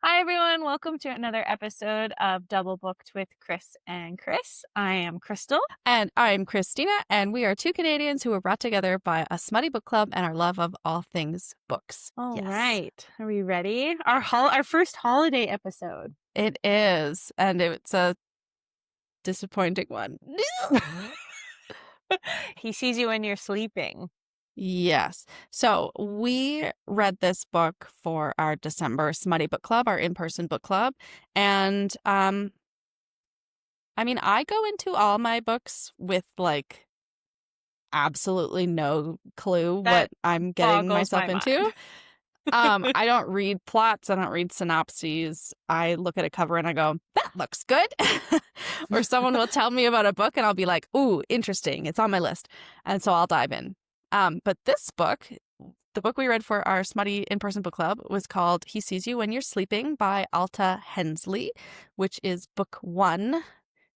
Hi, everyone. Welcome to another episode of Double Booked with Chris and Chris. I am Crystal. And I'm Christina, and we are two Canadians who were brought together by a smutty book club and our love of all things books. All Yes, right. Are we ready? Our first holiday episode. it is. And it's a disappointing one. He sees you when you're sleeping. Yes. So we read this book for our December smutty book club, our in-person book club. And I mean, I go into all my books with like absolutely no clue what That I'm getting boggles myself my into. mind. I don't read plots. I don't read synopses. I look at a cover and I go, that looks good. Or someone will tell me about a book and I'll be like, ooh, interesting. It's on my list. And so I'll dive in. But this book, the book we read for our smutty in-person book club was called He Sees You When You're Sleeping by Alta Hensley, which is book 1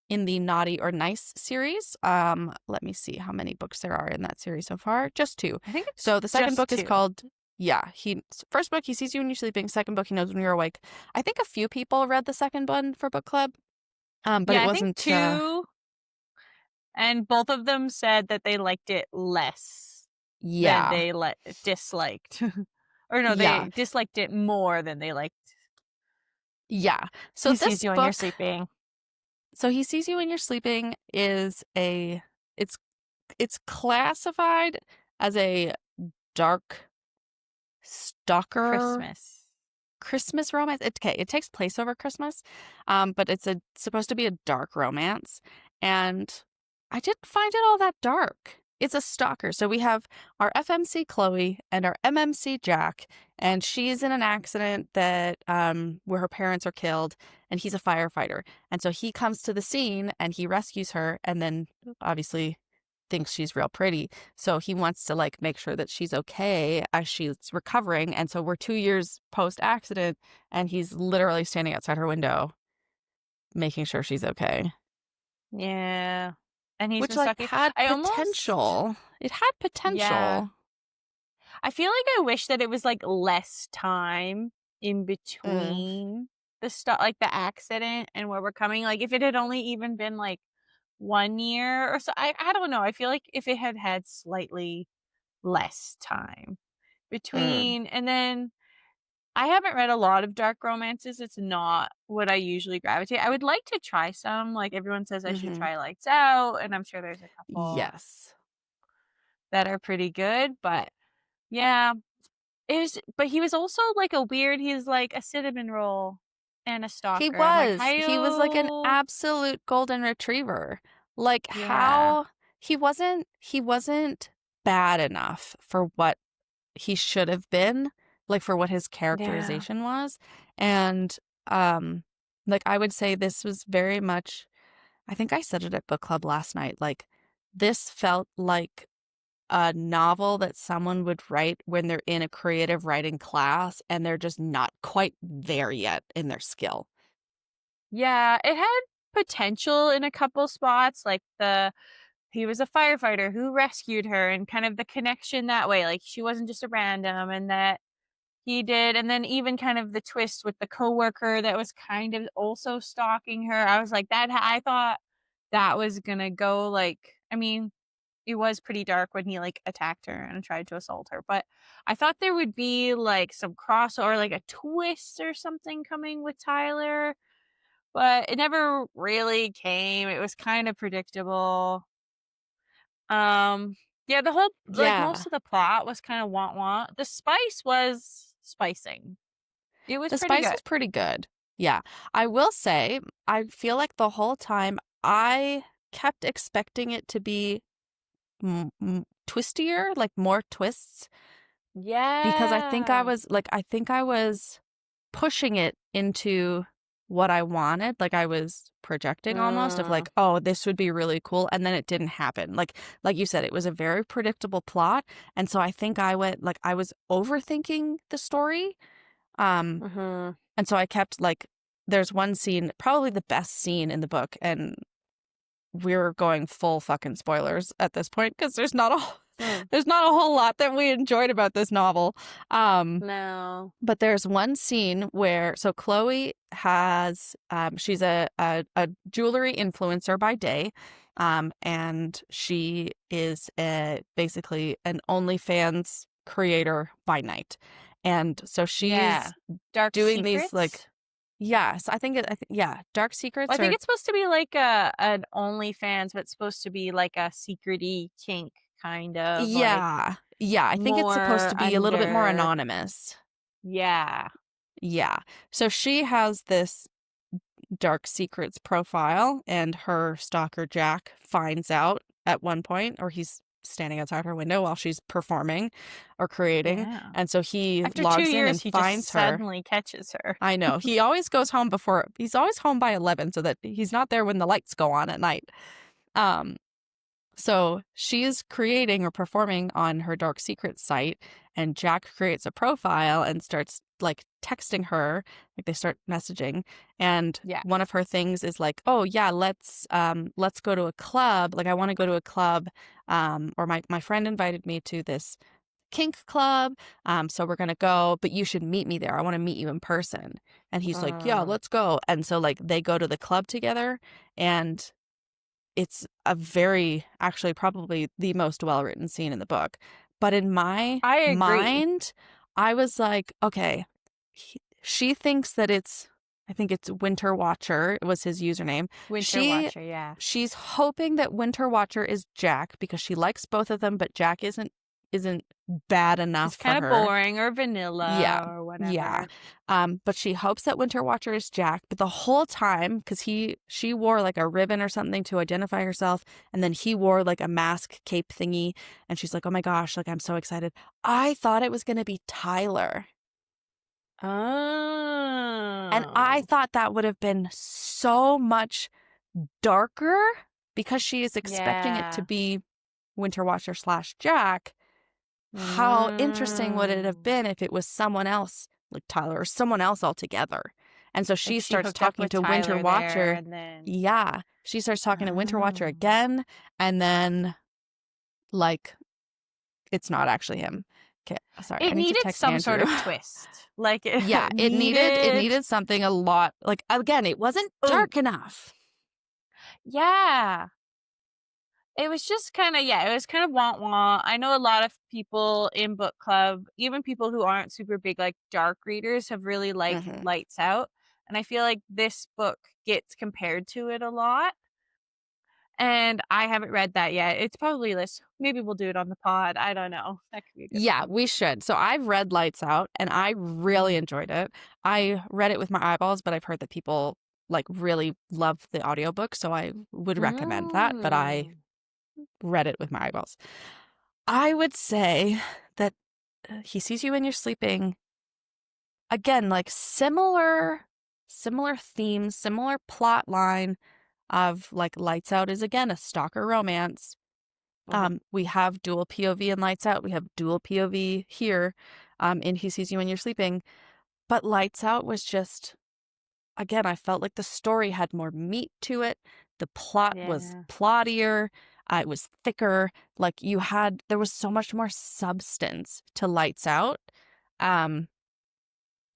in the Naughty or Nice series. Let me see how many books there are in that series so far. Just 2. I think it's So the second just book is two. called first book, He Sees You When You're Sleeping. Second book, He Knows When You're Awake. I think a few people read the second one for book club, but Yeah, it I think wasn't. two, and both of them said that they liked it less than Yeah, they disliked. Or no, yeah, they disliked it more than they liked. yeah. So He sees this you when you're book, sleeping. so He Sees You When You're Sleeping is it's it's classified as a dark stalker Christmas. Christmas romance. It takes place over Christmas, but it's supposed to be a dark romance, and I didn't find it all that dark. It's a stalker. So we have our FMC Chloe and our MMC Jack, and she's in an accident that where her parents are killed, and he's a firefighter, and so he comes to the scene and he rescues her, and then obviously thinks she's real pretty. So he wants to like make sure that she's okay as she's recovering. And so we're 2 years post accident and he's literally standing outside her window making sure she's okay. Yeah. And he's Which been like stalking. had I almost, potential. It had yeah. potential. I feel like I wish that it was like less time in Mm, between the stuff, like the accident and where we're coming. Like if it had only even been like 1 year or so, I don't know. I feel like if it had had slightly less time mm, between, and then I haven't read a lot of dark romances. It's not what I usually gravitate. I would like to try some. Like everyone says I should mm-hmm. try Lights Out, and I'm sure there's a couple Yes. that are pretty good, but yeah, but he was also like he's like a cinnamon roll and a He stalker. I'm like, was. He was like an "Hi-oh." absolute golden retriever. Like Yeah. how he wasn't bad enough for what he should have been, like for what his Yeah. characterization was. And um like I would say this was very much, I think I said it at book club last night, like this felt like a novel that someone would write when they're in a creative writing class and they're just not quite there yet in their skill. Yeah, it had potential in a couple spots, like he was a firefighter who rescued her and kind of the connection that way, like she wasn't just a random and that he did, and then even kind of the twist with the coworker that was kind of also stalking her. I was like, I thought that was gonna go like, I mean, it was pretty dark when he like attacked her and tried to assault her, but I thought there would be like some crossover, like a twist or something coming with Tyler, but it never really came. It was kind of predictable. Um, yeah, the whole like Yeah. most of the plot was kind of want want. The spice was spicing. It was The pretty spice good. was pretty good. Yeah. I will say, I feel like the whole time I kept expecting it to be twistier, like more twists, because Yeah. I think I was pushing it into what I wanted. Like I was projecting almost of Mm. like, oh, this would be really cool. And then it didn't happen. Like you said, it was a very predictable plot. And so I think I went, like, I was overthinking the story. Um, Mhm. and so I kept like, there's one scene, probably the best scene in the book, and we're going full fucking spoilers at this point because there's not a Mm. There's not a whole lot that we enjoyed about this novel. No. But there's one scene where, so Chloe has, she's a jewelry influencer by day, and she is basically an OnlyFans creator by night. And so Yeah. she's Dark doing these like, Secrets? yes, yeah, Dark Well, I Secrets think or, it's supposed to be like a an OnlyFans, but it's supposed to be like a secret-y kink kind of like yeah, yeah, I think it's supposed more to be a little bit more under. anonymous. Yeah. Yeah. So she has this Dark Secrets profile, and her stalker Jack finds out at one point, or he's standing outside her window while she's performing or creating. Yeah. And so he After 2 logs in years, and he just finds her. suddenly catches her. I know. He always goes home he's always home by 11 so that he's not there when the lights go on at night. Um, so she's creating or performing on her Dark Secrets site, and Jack creates a profile and starts like texting her, like they start messaging, and Yeah. one of her things is like, "Oh yeah, let's go to a club. Like I want to go to a club, or my friend invited me to this kink club, so we're gonna go, but you should meet me there. I want to meet you in person." And he's like, "Yeah, Mm. let's go." And so like they go to the club together, and it's a very, actually, probably the most well-written scene in the book. But in my I agree. mind, I was like, okay, she thinks that I think it's Winter Watcher was his username. Winter She Watcher, yeah. she's hoping that Winter Watcher is Jack because she likes both of them, but Jack isn't bad enough It's for kind of her. boring or Yeah. vanilla or Yeah. whatever. But she hopes that Winter Watcher is Jack, but the whole time, because she wore like a ribbon or something to identify herself, and then he wore like a mask cape thingy, and she's like, "Oh my gosh, like I'm so excited." I thought it was gonna be Tyler. And I Oh. thought that would have been so much darker because she is expecting it to Yeah. be Winter Watcher slash Jack. How interesting would it have Mm. been if it was someone else, like Tyler, or someone else altogether? And so Like she she starts hooked up talking with to Winter Tyler there Watcher. and then. Yeah. She starts talking to Winter Watcher Oh. again. And then, like, it's not actually him. Okay. Sorry. I It need to needed text some sort Andrew. of twist. Like it Yeah. It needed. needed something a lot. Like, again, it wasn't Oh, dark enough. yeah. It was just kinda yeah, it was kind of want. I know a lot of people in book club, even people who aren't super big, like, dark readers have really liked Hmm. Lights Out, and I feel like this book gets compared to it a lot, and I haven't read that yet. It's probably this maybe we'll do it on the pod, I don't know. That could be a good Yeah, one. we should. So I've read Lights Out and I really Mhm. enjoyed it. I read it with my eyeballs, but I've heard that people like really love the audiobook, so I would recommend that, but I Mm. read it with my eyeballs. I would say that he sees you when you're sleeping. Again, like similar themes, similar plot line of like Lights Out is again a stalker romance. Mhm. We have dual POV in Lights Out. We have dual POV here, in He Sees You When You're Sleeping. But Lights Out was just, again, I felt like the story had more meat to it. The plot was Yeah. plottier. It was thicker. Like there was so much more substance to Lights Out. Um,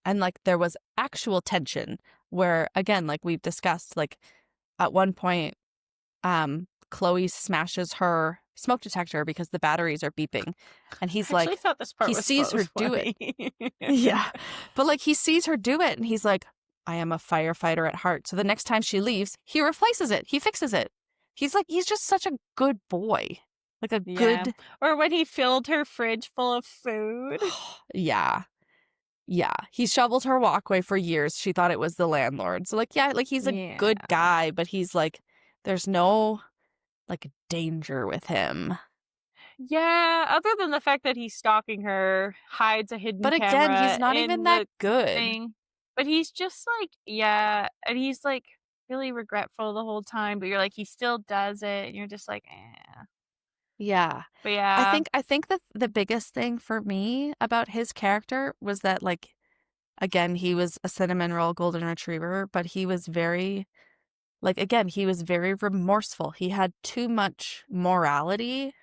and like there was actual tension where, again, like we've discussed, like at one point, Chloe smashes her smoke detector because the batteries are beeping. And I he's actually like, thought this part he was sees her do it. funny. Yeah. But like he sees her do it and he's like, I am a firefighter at heart. So the next time she leaves, he replaces it. He fixes it. He's just such a good boy. Like a Yeah. good, Or when he filled her fridge full of food. yeah. Yeah. He shoveled her walkway for years. She thought it was the landlord. So like, yeah, like he's a Yeah. good guy, but he's like, there's no like danger with him. Yeah, other than the fact that he's stalking her, hides a hidden But again, he's camera not even in that the good. thing. But he's just like, yeah, and he's like really regretful the whole time, but you're like, he still does it, and you're just like, eh. Yeah. But I yeah. think I think that the biggest thing for me about his character was that like again, he was a cinnamon roll golden retriever, but he was very like again, he was very remorseful. He had too much morality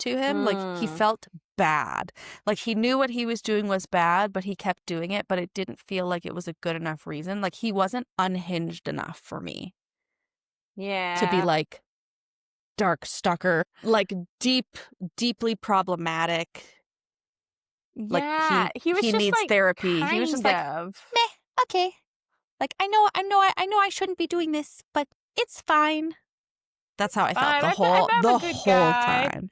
to him. Like, he Mm. felt bad. Like, he knew what he was doing was bad, but he kept doing it, but it didn't feel like it was a good enough reason. Like, he wasn't unhinged enough for me to be Yeah. like dark stalker, like deeply problematic. Like, Yeah. he He was he just needs like therapy. He was just kind like, of. meh, okay. Like, I know I shouldn't be doing this, but it's fine. That's how It's I felt fine. I'm a the good whole guy. time.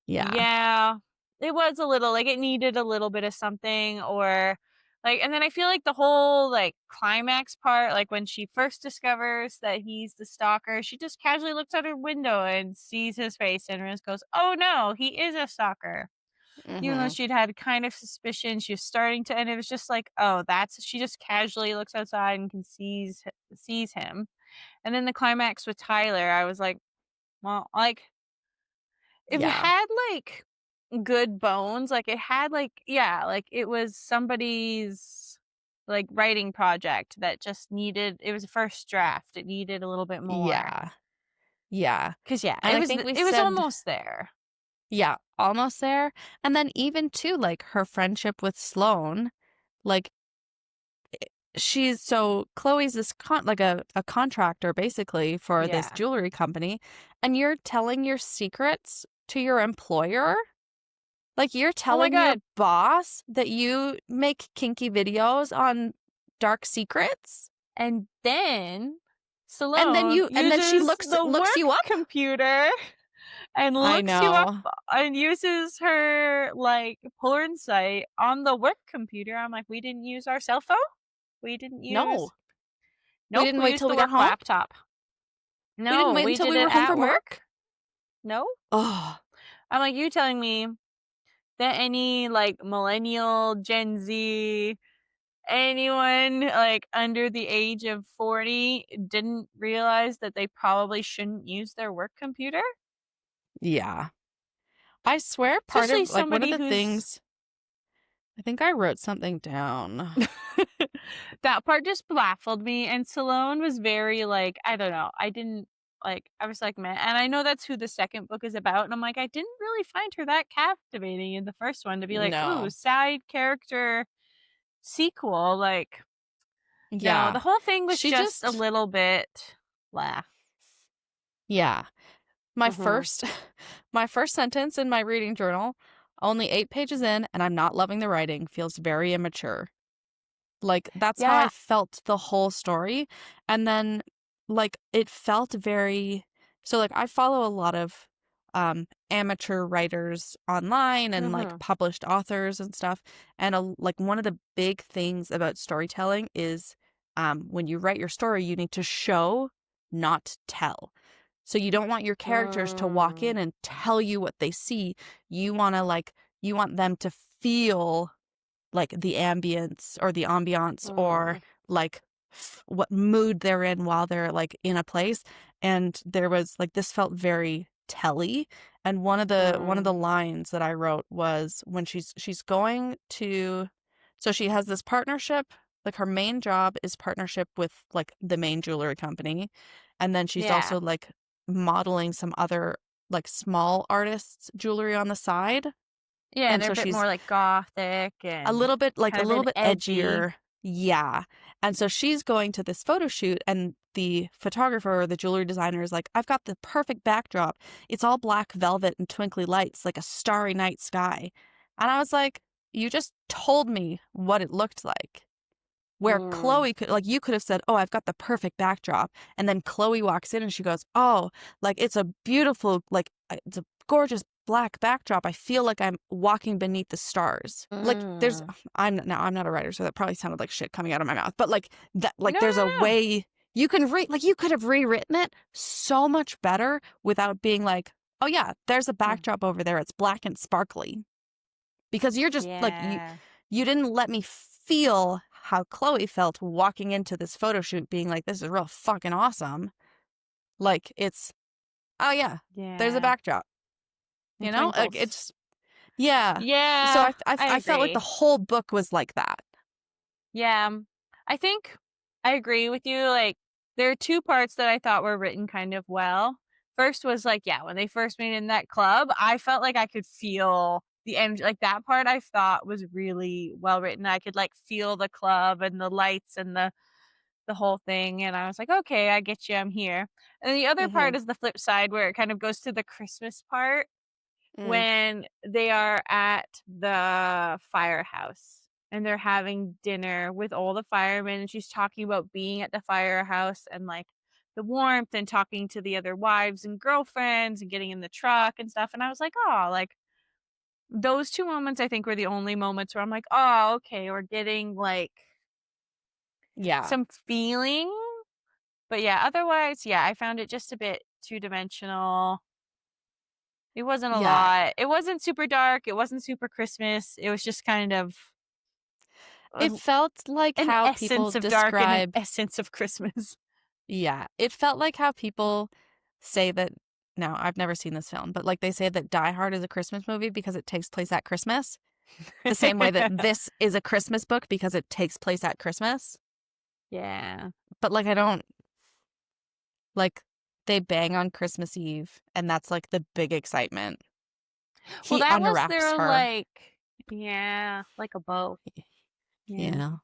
Yeah. Yeah. It was a little like it needed a little bit of something or like and then I feel like the whole like climax part, like when she first discovers that he's the stalker, she just casually looks out her window and sees his face and just goes, "Oh no, he is a stalker." Even though Mhm. she'd had kind of suspicion, she was starting to and it was just like, "Oh, that's" she just casually looks outside and can sees him. And then the climax with Tyler, I was like, well, like if it Yeah. had, like, good bones, like, it had, like yeah, like, it was somebody's, like, writing project that just needed it was a first draft, it needed a little bit more. Yeah. Yeah. 'Cause, yeah, And I think we it was said, almost there. yeah, almost there. And then even too, like, her friendship with Sloane, like, she's so Chloe's this like a contractor basically for this Yeah. jewelry company, and you're telling your secrets to your employer? Like, you're Oh my telling your god, boss that you make kinky videos on dark secrets? And then And then she uses the looks work you up? computer and I looks you up know. and uses her, like, porn site on the work computer. I'm like, "We didn't use our cell phone? We didn't use" No. We Nope, didn't we wait used till the we got work home? laptop. We didn't No, wait we until did we it were home at from work. work? No. Oh, I'm like, "You telling me that any, like, millennial, Gen Z, anyone, like, under the age of 40 didn't realize that they probably shouldn't use their work computer?" yeah. I swear part Especially of like, one of somebody the who's things I think I wrote something down. that part just baffled me, and Salone was very, like, I don't know, I didn't like, I was like, "Man," and I know that's who the second book is about, and I'm like, I didn't really find her that captivating in the first one to be like, "Ooh, No. side character sequel," like, no, Yeah. the whole thing was She just a just little bit blah. yeah. My Mhm. first my first sentence in my reading journal, only 8 pages in, and I'm not loving the writing, feels very immature. Like, that's how I Yeah. felt the whole story, and then, like, it felt very so, like, I follow a lot of, amateur writers online and, like, Mhm. published authors and stuff, and, like, one of the big things about storytelling is, when you write your story, you need to show, not tell. So you don't want your characters to walk Mm. in and tell you what they see. You wanna, like you want them to feel like the ambiance or Mm. like what mood they're in while they're like in a place. And there was like this felt very telly. And one of Mm. the lines that I wrote was when she's going to so she has this partnership, like her main job is partnership with like the main jewelry company. And then she's Yeah. also like modeling some other like small artists jewelry on the side. Yeah, And they're a so bit she's more, like, gothic a and little bit like, a kind of little an bit edgy. edgier. Yeah. And so she's going to this photo shoot, and the photographer or the jewelry designer is like, "I've got the perfect backdrop. It's all black velvet and twinkly lights, like a starry night sky." And I was like, "You just told me what it looked like." Where Mm. Chloe could like, you could have said, "Oh, I've got the perfect backdrop." And then Chloe walks in and she goes, "Oh, like, it's a beautiful, like, it's a gorgeous black backdrop. I feel like I'm walking beneath the stars." Like, there's Mm. I'm not a writer, so that probably sounded like shit coming out of my mouth. But, like, that like, No, there's a no, no. way you can you could have rewritten it so much better without being like, "Oh, yeah, there's a Mm. backdrop over there. It's black and sparkly." Because you're just like Yeah. you didn't let me feel how Chloe felt walking into this photo shoot being like, "This is real fucking awesome." Like, it's, "Oh, yeah, there's a Yeah. backdrop." You And know? Like, twinkles. it's yeah. So Yeah, I I felt like the agree. whole book was like that. Yeah, I think I agree with you, like, there are 2 parts that I thought were written kind of well. first was like, yeah, when they first made it in that club, I felt like I could feel the end, like, that part I thought was really well written. I could, like, feel the club and the lights and the whole thing, and I was like, "Okay, I get you, I'm here." And the other Mhm. part is the flip side where it kind of goes to the Christmas part Mm. when they are at the firehouse and they're having dinner with all the firemen, and she's talking about being at the firehouse and, like, the warmth and talking to the other wives and girlfriends and getting in the truck and stuff, and I was like, "Oh," like, those 2 moments I think were the only moments where I'm like, "Oh, okay, we're getting, like, Yeah. some feeling." But yeah, otherwise, yeah, I found it just a bit two-dimensional. It wasn't a Yeah. lot. It wasn't super dark, it wasn't super Christmas, it was just kind of It a felt like an how people essence of dark and an describe essence of Christmas. yeah, it felt like how people say that now, I've never seen this film, but, like, they say that Die Hard is a Christmas movie because it takes place at Christmas, the same way that this is a Christmas book because it takes place at Christmas. Yeah. But, like, I don't like, they bang on Christmas Eve, and that's, like, the big excitement. Well, He that was unwraps their, her. like, yeah, like a bow. Yeah. Yeah.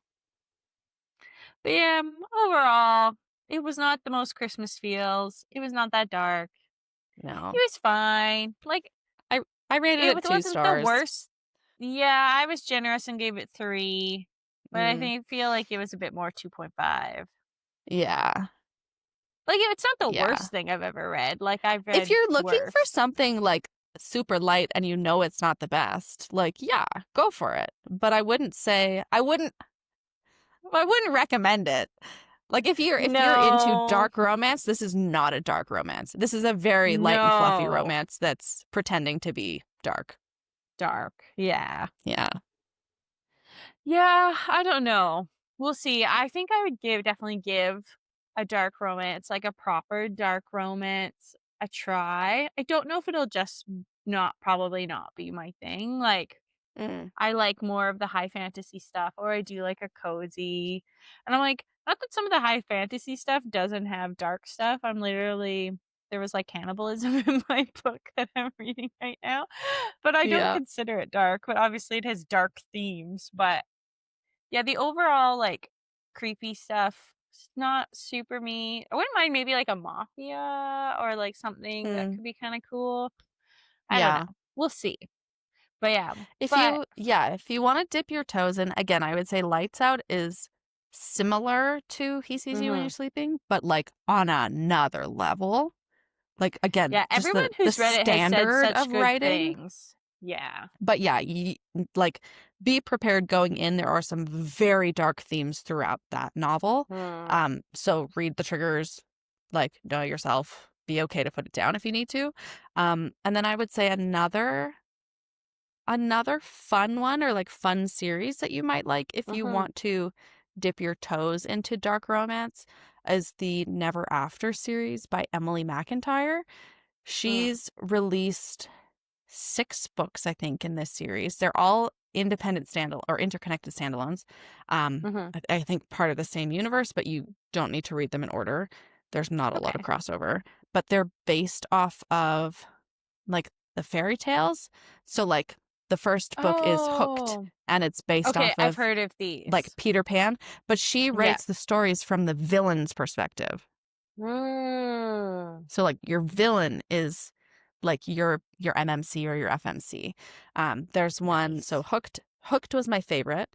But yeah, overall, it was not the most Christmas feels. It was not that dark. It No. was fine. Like, I I rated it it 2 wasn't the stars. worst. Yeah, I was generous and gave it 3, but I Mm. think feel like it was a bit more 2.5. Yeah. Like, it's not the Yeah. worst thing I've ever read, like, I've If read you're looking for worse. something, like, super light and you know it's not the best, like, yeah, go for it. But I wouldn't recommend it. Like, if you're into No. dark romance, this is not a dark romance. This is a very light and fluffy No. romance that's pretending to be dark. Dark. Yeah. Yeah. Yeah, I don't know. We'll see. I think I would definitely give a dark romance, like a proper dark romance, a try. I don't know if it'll just probably not be my thing, like, Mm. I like more of the high fantasy stuff, or I do like a cozy. And I'm like, not that some of the high fantasy stuff doesn't have dark stuff. There was like cannibalism in my book that I'm reading right now, but I don't Yeah. consider it dark. But obviously, it has dark themes. But yeah, the overall like creepy stuff, it's not super me. I wouldn't mind maybe like a mafia or like something that Mm. could be kind of cool. I don't know. Yeah. We'll see. But yeah, If but you yeah, if you wanna dip your toes in, again, I would say Lights Out is similar to He Sees You When You're mhm. Sleeping, but, like, on another level. Like, again, Yeah, just everyone the who's read it has said standard such of good writing. things. Yeah. But, yeah, like, be prepared going in, there are some very dark themes throughout that novel. Mm. So read the triggers, like, know yourself, be okay to put it down if you need to. And then I would say another fun one or, like, fun series that you might like if you Mhm. want to dip your toes into dark romance is the Never After series by Emily McIntyre. Mm. She's released 6 books, I think, in this series. They're all independent standal or interconnected standalones. Mhm. I think part of the same universe, but you don't need to read them in order. There's not a lot of Okay. crossover, but they're based off of like the fairy tales. So like the first book is Hooked Oh. and it's based Okay, off I've of heard of like these. Peter Pan, but she Yeah. writes the stories from the villain's perspective. Mm. So like your villain is like your MMC or your FMC. There's one so Nice. Hooked was my favorite.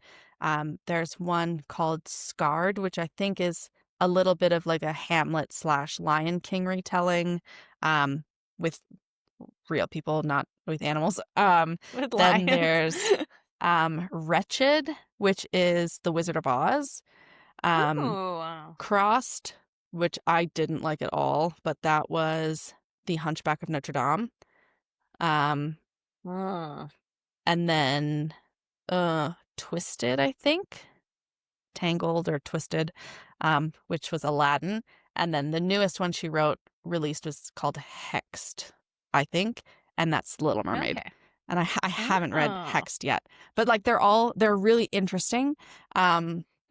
There's one called Scarred, which I think is a little bit of like a Hamlet slash Lion King retelling, with real people, not with animals. With Then lions. there's Wretched, which is The Wizard of Oz. Um, Ooh. Crossed, which I didn't like at all, but that was The Hunchback of Notre Dame. Um, Mm. and then Twisted, I think. Tangled or Twisted, which was Aladdin. And then the newest one she wrote released was called Hexed, I think, and that's Little Mermaid. Okay. And I haven't read Oh. Hexed yet, but like they're really interesting.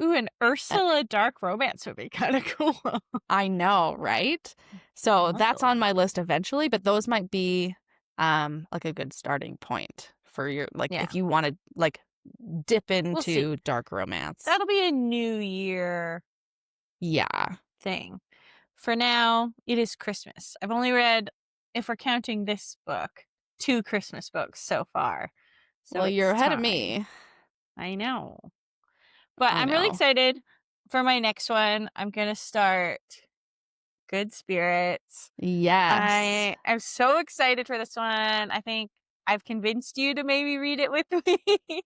Ooh, an Uh, Ursula dark romance would be kinda cool. I know, right? So that's Ursula. on my list eventually, but those might be like a good starting point for your like Yeah, if you want to like dip we'll see. into dark romance. That'll be a New Year Yeah. thing. For now, it is Christmas. I've only read, if we're counting this book, 2 Christmas books so far. So Well, you're it's ahead of time. me. I know. But I I'm really know. excited for my next one. I'm gonna start Good Spirits. Yes. I am so excited for this one. I think I've convinced you to maybe read it with me.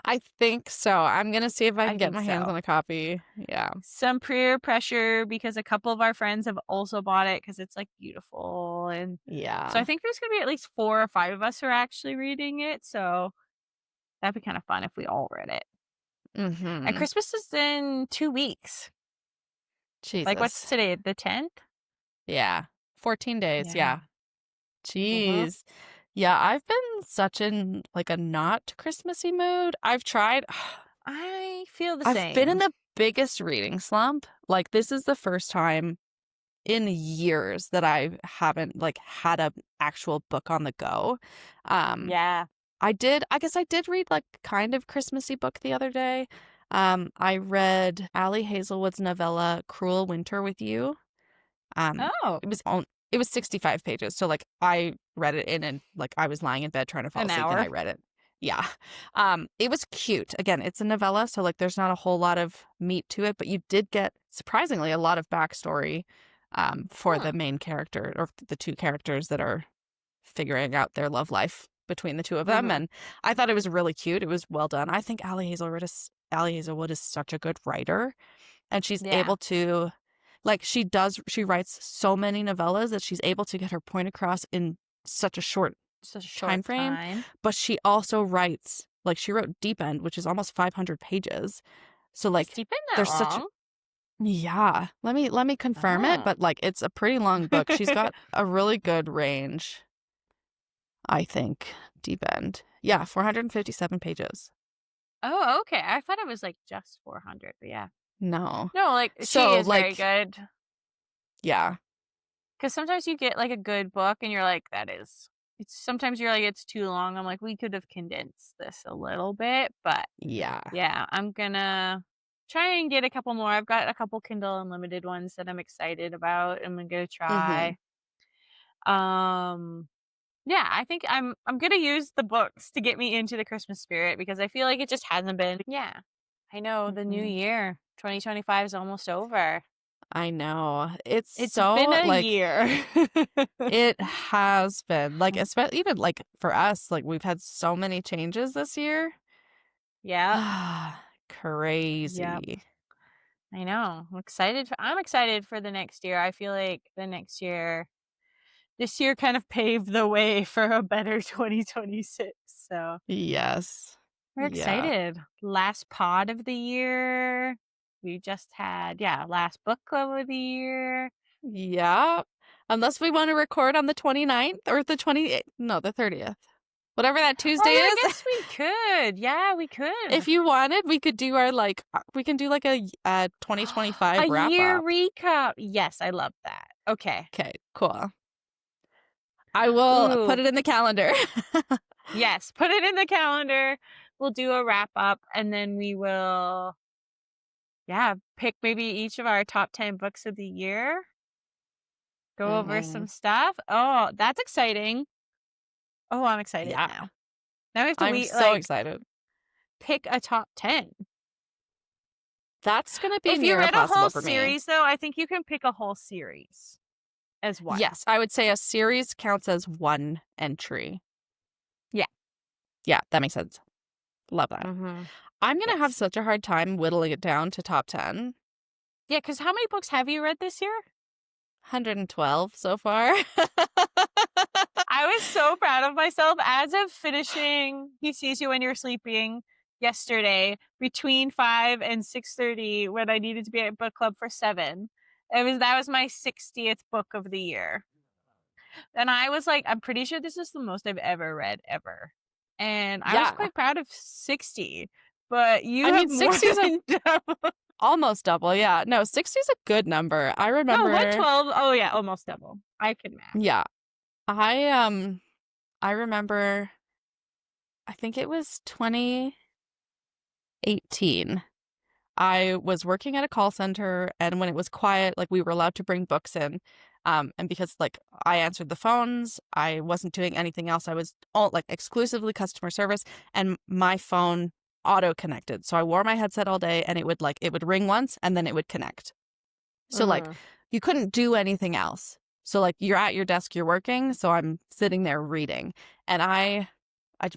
I think so. I'm gonna see if I I can get think my hands so. on a copy. Yeah. Some peer pressure because a couple of our friends have also bought it because it's like beautiful. And so I Yeah. think there's gonna be at least 4 or 5 of us who are actually reading it. So that'd be kind of fun if we all read it. And Mm-hmm. Christmas is in 2 weeks. Like what's Jesus. today? The 10th? Yeah. 14 days. Yeah. Yeah. Uh-huh. Jeez. Yeah, I've been such in like a not Christmassy mood. I've tried. I feel the I've been in same. the biggest reading slump. Like this is the first time in years that I haven't like had a actual book on the go. Um Yeah. I guess I did read like kind of Christmassy book the other day. I read Allie Hazelwood's novella Cruel Winter with You. Um, Oh, it was 65 pages. So like I read it in and like I was lying in bed trying to fall an asleep and I hour. read it. Yeah. It was cute. Again, it's a novella, so like there's not a whole lot of meat to it, but you did get surprisingly a lot of backstory for the Huh. main character or the two characters that are figuring out their love life between the two of them. Mhm. And I thought it was really cute. It was well done. I think Allie Hazelwood is such a good writer and she's Yeah. able to like she writes so many novellas that she's able to get her point across in such a short Such a time short frame, time. but she also writes like she wrote Deep End, which is almost 500 pages. So Is like deep in that there's such long? yeah, let me confirm it, Oh. but like it's a pretty long book. She's got a really good range, I think. Deep End. Yeah, 457 pages. Oh, okay. I thought it was like just 400, but yeah. No. No, like she So is very like good. yeah. Because sometimes you get like a good book and you're like, that is. It's sometimes you're like, it's too long. I'm like, we could have condensed this a little bit, but Yeah. yeah, I'm gonna try and get a couple more. I've got a couple Kindle Unlimited ones that I'm excited about. I'm gonna Mhm. try. Um, yeah, I think I'm gonna use the books to get me into the Christmas spirit because I feel like it just hasn't been. Yeah, I know the new Mhm. year, 2025 is almost over. I know. It's It's been so a like year. it has been like especially even like for us like we've had so many changes this year. Yep. Yep. Crazy. I know. I'm excited for the next year. I feel like this year kind of paved the way for a better 2026. So Yes. we're Yeah. excited. Last pod of the year. We just had, yeah, last book club of the year. Yeah. Unless we want to record on the 29th or the 28th. No, the 30th. Whatever that Oh, Tuesday yeah, I is. guess we could. Yeah, we If could. you wanted, we could do our like we can do like a A 2025 wrap year up. recap. Yes, I love that. Okay. Okay, cool. I will put Ooh, it in the calendar. yes. Put it in the calendar. We'll do a wrap up and then we will, yeah, pick maybe each of our top 10 books of the year. Go over hmm some stuff. Oh, that's exciting. Oh, I'm excited Yeah, now. Now we have to I'm we so like excited. pick a top 10. That's gonna be If you near read a impossible whole for me. series though, I think you can pick a whole series as one. Yes, I would say a series counts as one entry. Yeah. Yeah, that makes sense. Love that. Mhm. I'm gonna have Yes. such a hard time whittling it down to top 10. Yeah, cuz how many books have you read this year? 112 so far. I was so proud of myself as of finishing He Sees You When You're Sleeping yesterday between 5 and 6:30 when I needed to be at book club for 7. That was my 60th book of the year. And I was like, I'm pretty sure this is the most I've ever read ever. And I was Yeah. quite proud of 60, but you I have mean, more 60 is a than double. Almost double, yeah. No, 60 is a good number. I No, remember 112. Oh yeah, almost double. I can math. yeah. I remember I think it was 2018. I was working at a call center, and when it was quiet, like we were allowed to bring books in. And because like I answered the phones, I wasn't doing anything else. I was all like exclusively customer service, and my phone auto connected. So I wore my headset all day, and it would ring once and then it would connect. So like Mm, you couldn't do anything else. So like you're at your desk, you're working, so I'm sitting there reading. And I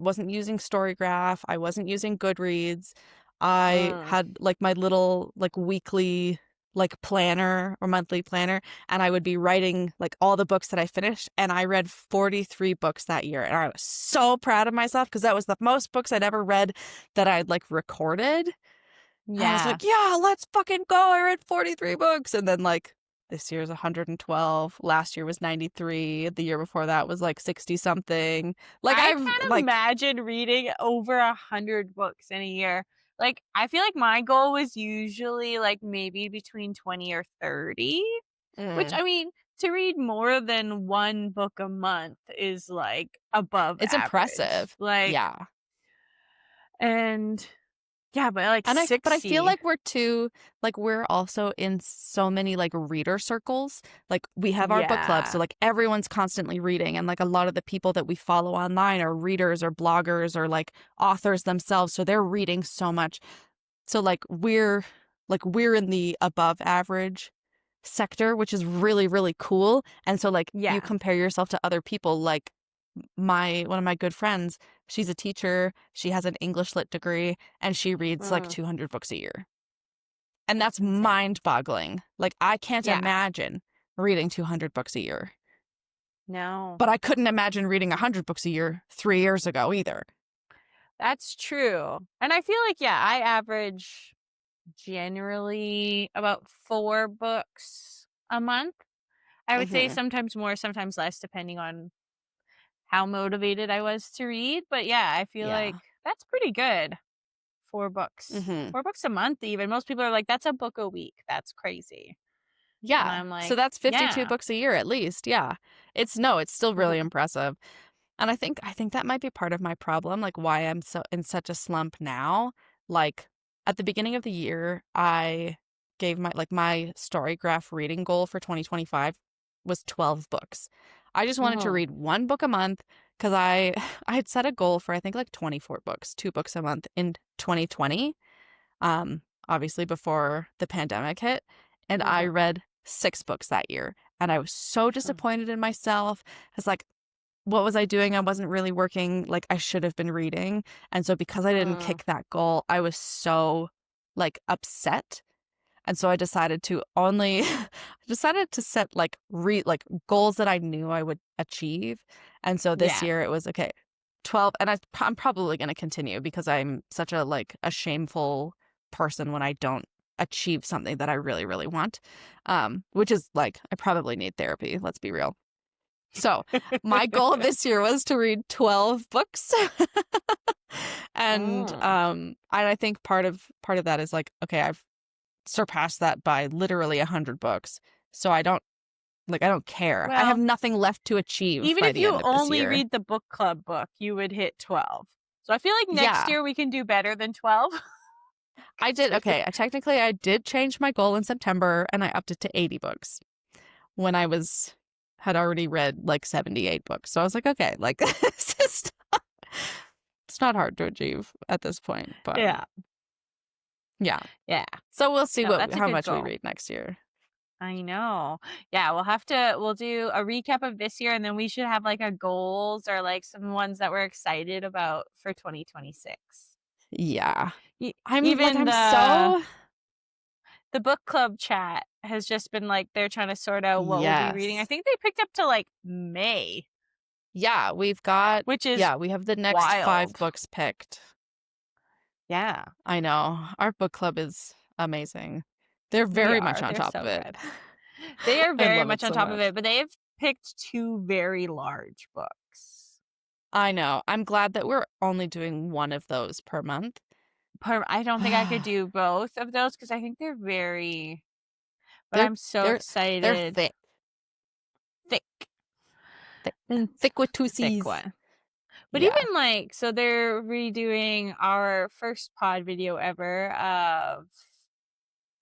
wasn't using Storygraph, I wasn't using Goodreads. I mm. had like my little like weekly like planner or monthly planner, and I would be writing like all the books that I finished, and I read 43 books that year. And I was so proud of myself because that was the most books I'd ever read that I'd like recorded. And I was Yeah. like, yeah, let's fucking go. I read 43 books. And then, like, this year's 112. Last year was 93. The year before that was like 60 something. Like, I I've, can't like, imagine reading over 100 books in a year. Like, I feel like my goal was usually like maybe between 20 or 30, which mm, I mean, to read more than one book a month is like above it's average. impressive. Like, Yeah. and yeah, but like But I feel 60. like we're also in so many like reader circles. Like we have our book club, so Yeah. like everyone's constantly reading, and like a lot of the people that we follow online are readers or bloggers or like authors themselves, so they're reading so much. So like we're in the above average sector, which is really, really cool. And so like you Yeah. compare yourself to other people, like my one of my good friends, she's a teacher, she has an English lit degree, and she reads like Mm, 200 books a year. And that's that's insane. mind-boggling. Like I can't Yeah. imagine reading 200 books a year. No. But I couldn't imagine reading 100 books a year 3 years ago either. That's true. And I feel like, yeah, I average generally about 4 books a month. I would say Mhm. sometimes more, sometimes less, depending on how motivated I was to read. But yeah, I feel like Yeah. that's pretty good. 4 books. Mhm. 4 books a month even. Most people are like, "That's a book a week. That's crazy." And Yeah. I'm So like, that's 52 "Yeah." books a year at least. Yeah. It's still really Mhm. impressive. And I think that might be part of my problem, like why I'm so in such a slump now. Like at the beginning of the year, I gave my Storygraph reading goal for 2025 was 12 books. I just wanted to Mhm. read one book a month because I I had set a goal for I think like 24 books, 2 books a month in 2020. Obviously before the pandemic hit, and I Mhm. read 6 books that year. And I was so Mm. disappointed in myself. I was like, what was I doing? I wasn't really working like I should have been reading. And so because I didn't Mm. kick that goal, I was so like upset. And so I decided to only I decided to set like goals that I knew I would achieve. And so this Yeah. year it was okay, 12, and I'm probably going to continue because I'm such a like a shameful person when I don't achieve something that I really really want. Which is like I probably need therapy, let's be real. So, my goal this year was to read 12 books. Mm. And I think part of that is like, okay, I've surpassed that by literally 100 books. So I don't care. I have Well, nothing left to achieve even by if the you end of this only year. read the book club book, you would hit 12. So I feel like next Yeah, year we can do better than 12. I 'Cause did. Okay, technically I did change my goal in September and I upped it to 80 books when I was had already read like 78 books. So I was like, okay, like it's not hard to achieve at this point, but yeah. yeah. Yeah. So we'll see No, that's a how good much we goal. read next year. I know. Yeah, we'll do a recap of this year and then we should have like a goals or like some ones that we're excited about for 2026. Yeah. E- I'm like even I'm so the book club chat has just been like they're trying to sort out what we'll be reading. I yes. think they picked up to like May, Yeah, which is we have the next 5 wild. books picked. Yeah, I know. Our book club is amazing. They're they very much are. on They're top of so it. good. They are I very love much it on so top of much. it, but they have picked 2 very large books. I know. I'm glad that we're only doing one of those per month I don't think I could do both of those because I think they're very, but They're I'm so they're they're excited. thick, Thick thick, and thick with two thick C's. one. But Yeah, even like, so they're redoing our first pod video ever of,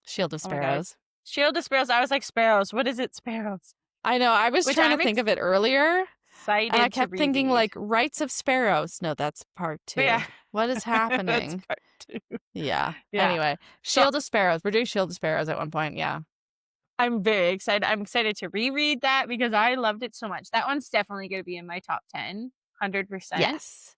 Shield of oh my God, Sparrows. Shield of Sparrows. I was like, Sparrows. What is it? Sparrows. I know. I was Which trying to I'm think of it earlier, and I excited to kept thinking reread. like Rights of Sparrows. No, that's part But yeah, two. What is that's happening? part two. Yeah. Yeah. Anyway, So Shield of Sparrows. We're doing Shield of Sparrows at one point. Yeah. I'm very excited. I'm excited to reread that because I loved it so much. That one's definitely going to be in my top 10, 100% Yes.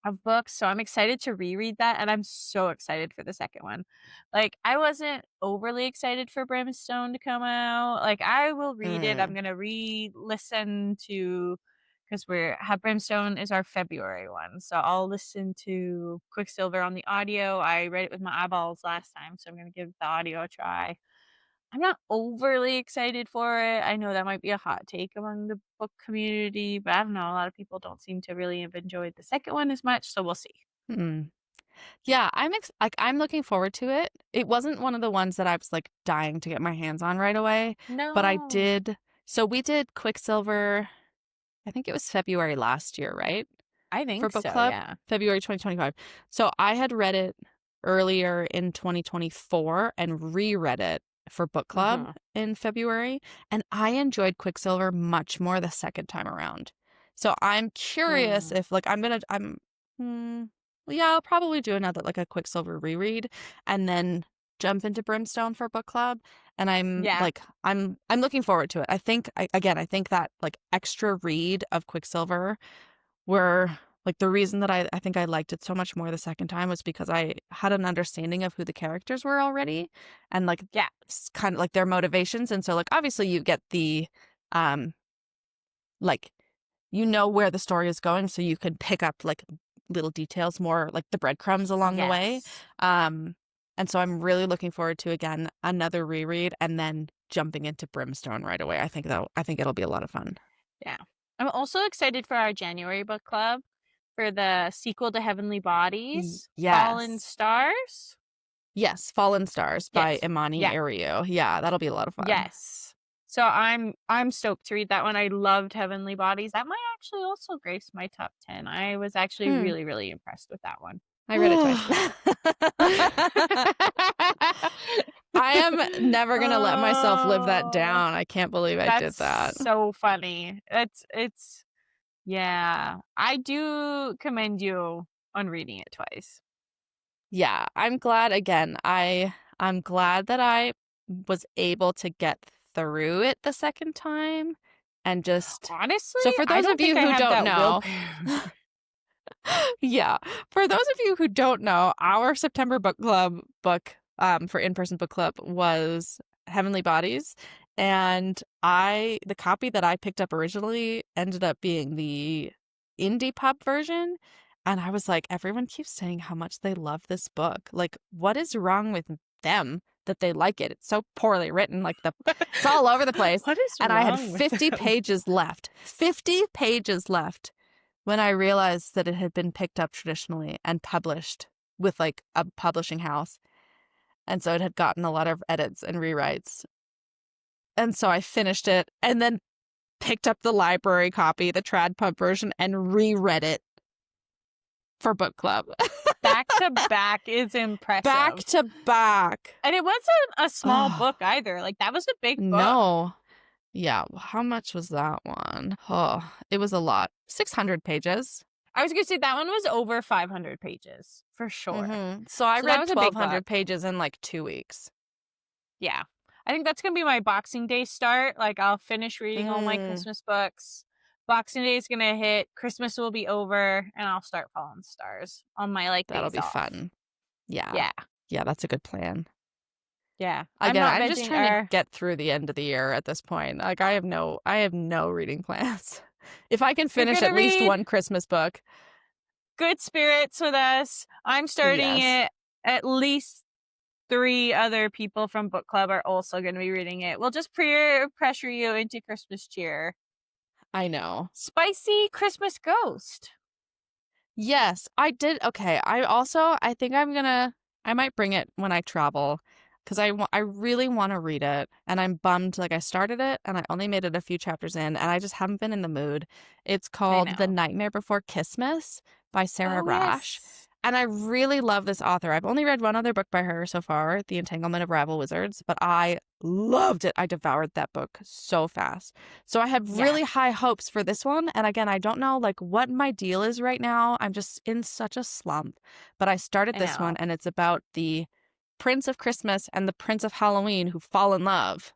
of books. So I'm excited to reread that. And I'm so excited for the second one. Like, I wasn't overly excited for Brimstone to come out. Like, I will read it. I'm Mm. going to listen to, because Brimstone is our February one. So I'll listen to Quicksilver on the audio. I read it with my eyeballs last time. So I'm going to give the audio a try. I'm not overly excited for it. I know that might be a hot take among the book community, but I don't know. A lot of people don't seem to really have enjoyed the second one as much, so we'll see. Mm. Yeah, I'm looking forward to it. It wasn't one of the ones that I was like dying to get my hands on right away, but I No. did. So we did Quicksilver. I think it was February last year, right? I For think book so, club, yeah. February 2025. So I had read it earlier in 2024 and reread it for book club Mhm. in February, and I enjoyed Quicksilver much more the second time around. So I'm curious Mm. if like well, yeah, I'll probably do another like a Quicksilver reread and then jump into Brimstone for book club. And Yeah. I'm looking forward to it. I think that like extra read of Quicksilver were like the reason that I think I liked it so much more the second time was because I had an understanding of who the characters were already and like Yeah. kind of like their motivations. And so like obviously you get the um like you know where the story is going, so you can pick up like little details more like the breadcrumbs along the way. Yes. Um and so I'm really looking forward to again another reread and then jumping into Brimstone right away. I think it'll be a lot of fun. Yeah. I'm also excited for our January book club for the sequel to Heavenly Bodies, Fallen Yes. Stars. Yes, Fallen Stars by Yes. Imani Yeah. Ario. Yeah, that'll be a lot of fun. Yes. So I'm stoked to read that one. I loved Heavenly Bodies. That might actually also grace my top 10. I was actually Hmm. really, really impressed with that one. I read it twice. I am never gonna let myself live that Oh, down. I can't believe I that's did that. so funny. It's yeah. I do commend you on reading it twice. Yeah, I'm glad again. I'm glad that I was able to get through it the second time and just Honestly, so for I those of don't think you I who have don't that know, willpower. yeah. For those of you who don't know, our September book club book for in-person book club was Heavenly Bodies. And the copy that I picked up originally ended up being the indie pub version. And I was like, everyone keeps saying how much they love this book. Like, what is wrong with them that they like it? It's so poorly written. It's all over the place. What is And I had wrong with 50 them? pages left. 50 pages left when I realized that it had been picked up traditionally and published with like a publishing house. And so it had gotten a lot of edits and rewrites. And so I finished it and then picked up the library copy, the trad pub version, and reread it for book club. Back to back is Back impressive. to back. And it wasn't a small Oh, book either. Like, that was a big book. no. Yeah. How much was that one? Oh, it was a lot. 600 pages. I was gonna say that one was over 500 pages for sure. So I So that read was a big 1,200 book. pages in like 2 weeks. Yeah. I think that's gonna be my Boxing Day start. Like, I'll finish reading all my Mm, Christmas books. Boxing Day is gonna hit. Christmas will be over, and I'll start Fallen Stars on my like that'll days be off. fun. Yeah. Yeah. Yeah, that's a good plan. Yeah. I'm Again, not I'm just vegging trying to or get through the end of the year at this point. Like I have no reading plans. If I can you're finish gonna at least read one Christmas book. Good Spirits with us. I'm starting Yes, it. At least 3 other people from book club are also gonna be reading it. We'll just peer pressure you into Christmas cheer. I know. Spicy Christmas Ghost. Yes, I did. Okay, I think I might bring it when I travel because I really want to read it, and I'm bummed. Like I started it and I only made it a few chapters in, and I just haven't been in the mood. It's I called The know. Nightmare Before Christmas by Sarah Oh, Rash, yes. and I really love this author. I've only read one other book by her so far, The Entanglement of Rival Wizards, but I loved it. I devoured that book so fast. So I have Yeah, really high hopes for this one. And again, I don't know like what my deal is right now. I'm just in such a slump. But I started I this one know. and it's about the Prince of Christmas and the Prince of Halloween who fall in love.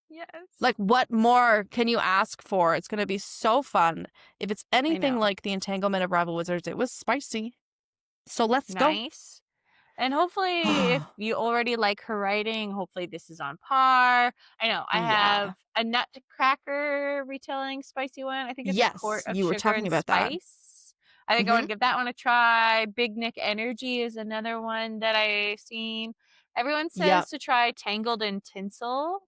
Yes. Like what more can you ask for? It's going to be so fun. If it's I anything know. like The Entanglement of Rival Wizards, it was spicy. So let's go. Nice. And hopefully, if you already like her writing, hopefully this is on par. I know I Yeah. have a nutcracker retelling spicy one. I think it's a Yes, Court of you were Sugar talking and about that. Spice. I think I want Hmm. to give that one a try. Big Nick Energy is another one that I've seen. Everyone Yep. says to try Tangled in Tinsel.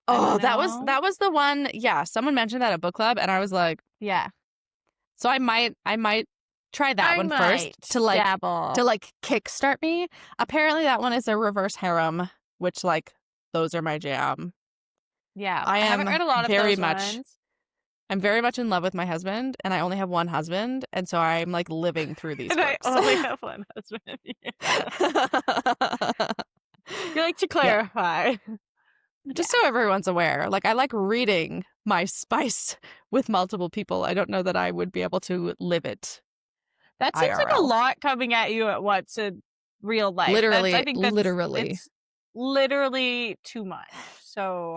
I don't Oh, know. that was the one. Yeah, someone mentioned that at book club, and I was like, Yeah, so I might try that I one first might dabble. to like kickstart me. Apparently, that one is a reverse harem, which like those are my jam. Yeah, I I haven't am read a lot of very those much ones. I'm very much in love with my husband, and I only have one husband, and so I'm like living through these And I books. only have one husband. Yeah. You like to Yep. clarify. Just Yeah. so everyone's aware, like I like reading my spice with multiple people. I don't know that I would be able to live it That seems like a IRL. lot coming at you at once in real life. I Literally, think literally. it's literally too much. So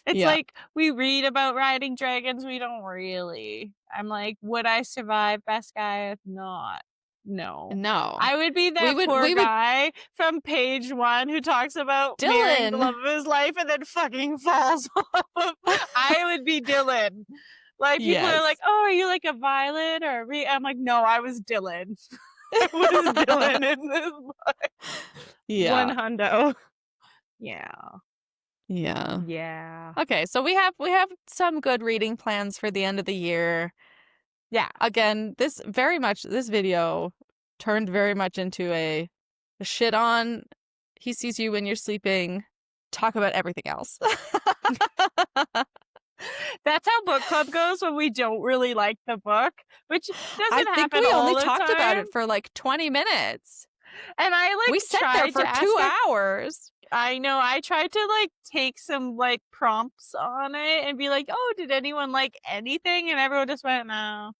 it's Yeah. like we read about riding dragons, we don't really. I'm like, would I survive Best Guy? If not, no. No. I would be that poor We would guy from page one who talks about marrying the Dylan. love of his life and then fucking falls off. I would be Dylan. Like people are like, Yes. "Oh, are you like a Violet or me?" I'm like, "No, I was Dylan. I was Dylan in this one Yeah. hundo." Yeah. Yeah. Yeah. Okay, so we have some good reading plans for the end of the year. Yeah. Again, this video turned very much into a shit on he sees you when you're sleeping, talk about everything else. That's how book club goes when we don't really like the book, which I doesn't think happen we only all the talked about time. it for like 20 minutes. And I We like sat there tried for to ask 2 hours. I know I tried to like take some like prompts on it and be like, "Oh, did anyone like anything?" And everyone just went, "No."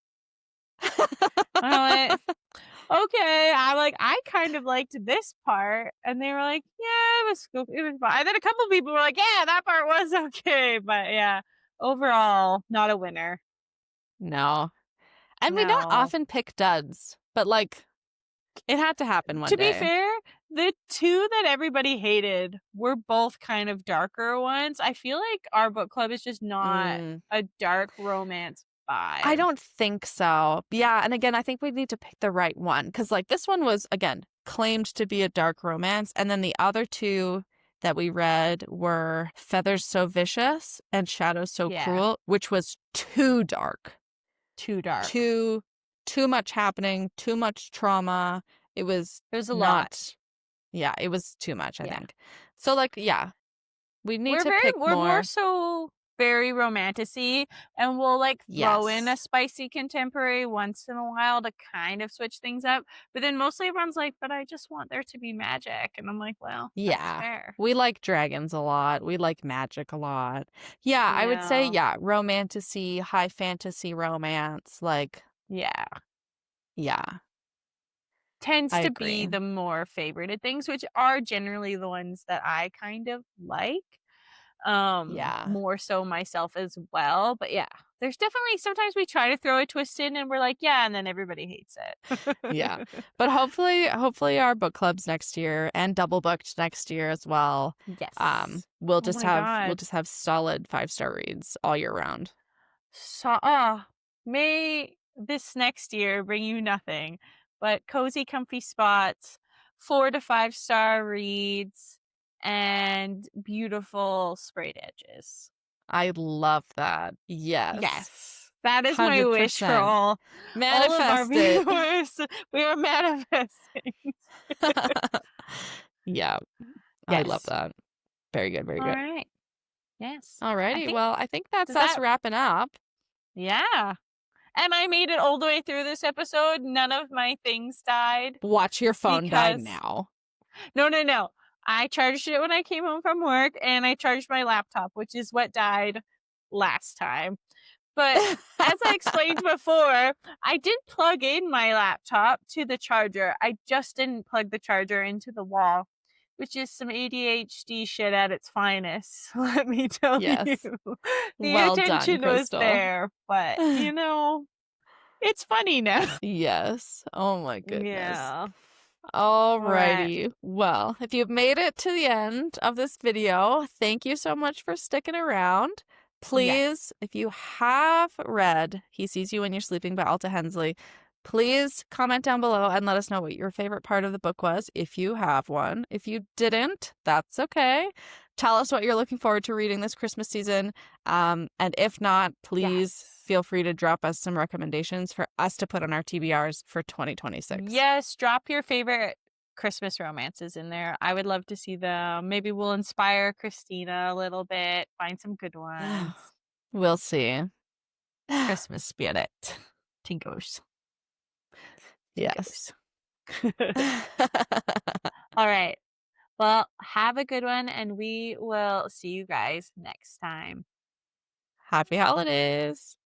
I went, "Okay." I kind of liked this part, and they were like, "Yeah, it was cool. It was fine." And then a couple people were like, "Yeah, that part was okay," but yeah, overall, not a winner. No. And we don't No. often pick duds, but like it had to happen one To be day. fair, the two that everybody hated were both kind of darker ones. I feel like our book club is just not Mm, a dark romance I vibe. don't think so. Yeah, and again, I think we need to pick the right one because like this one was again claimed to be a dark romance, and then the other two that we read were Feathers So Vicious and Shadows So Yeah, Cruel, which was too dark. too dark. Too too much happening, too much trauma. It was There's a lot. not yeah, it was too much, I Yeah. think. So like, yeah, we need to pick We're more more. so very romantic-y, and we'll, like, throw in a Yes. spicy contemporary once in a while to kind of switch things up, but then mostly everyone's like, "But I just want there to be magic," and I'm like, "Well, that's Yeah. fair." We like dragons a lot. We like magic a lot. Yeah, You I would say, know? yeah, romantasy, high fantasy romance. Like, Yeah. yeah, Tends I to be agree. the more favorited things, which are generally the ones that I kind of like, Yeah. more so myself as well, but yeah, there's definitely sometimes we try to throw a twist in and we're like, "Yeah," and then everybody hates Yeah. it. But hopefully our book clubs next year and double booked next year as well. Yes. Oh my We'll god. just have solid 5-star reads all year round. So may this next year bring you nothing but cozy, comfy spots, 4 to 5-star reads, and beautiful sprayed edges. I love that. Yes. Yes. That is my wish for 100%. all of our Manifest it. viewers. We are manifesting. Yeah, I love Yes. that. Very good, very All good. right. Yes. I Alrighty, think well, I think that's does us that wrapping up. yeah. And I made it all the way through this episode. None of my things died Watch your phone die because now. no, no, no. I charged it when I came home from work and I charged my laptop, which is what died last time. But as I explained before, I did plug in my laptop to the charger. I just didn't plug the charger into the wall, which is some ADHD shit at its finest. Let me tell you. Yes. The Well done, attention was Crystal. there, but it's funny now. Yes. Oh my goodness. Yeah. All right. Alrighty. Well, if you've made it to the end of this video, thank you so much for sticking around. Yes. Please, if you have read He Sees You When You're Sleeping by Alta Hensley, please comment down below and let us know what your favorite part of the book was, if you have one. If you didn't, that's okay. Tell us what you're looking forward to reading this Christmas season. And if not, please Yes. feel free to drop us some recommendations for us to put on our TBRs for 2026. Yes, drop your favorite Christmas romances in there. I would love to see them. Maybe we'll inspire Christina a little bit, find some good ones. We'll see. Christmas spirit. Tinkos. Yes. All right. Well, have a good one, and we will see you guys next time. Happy holidays.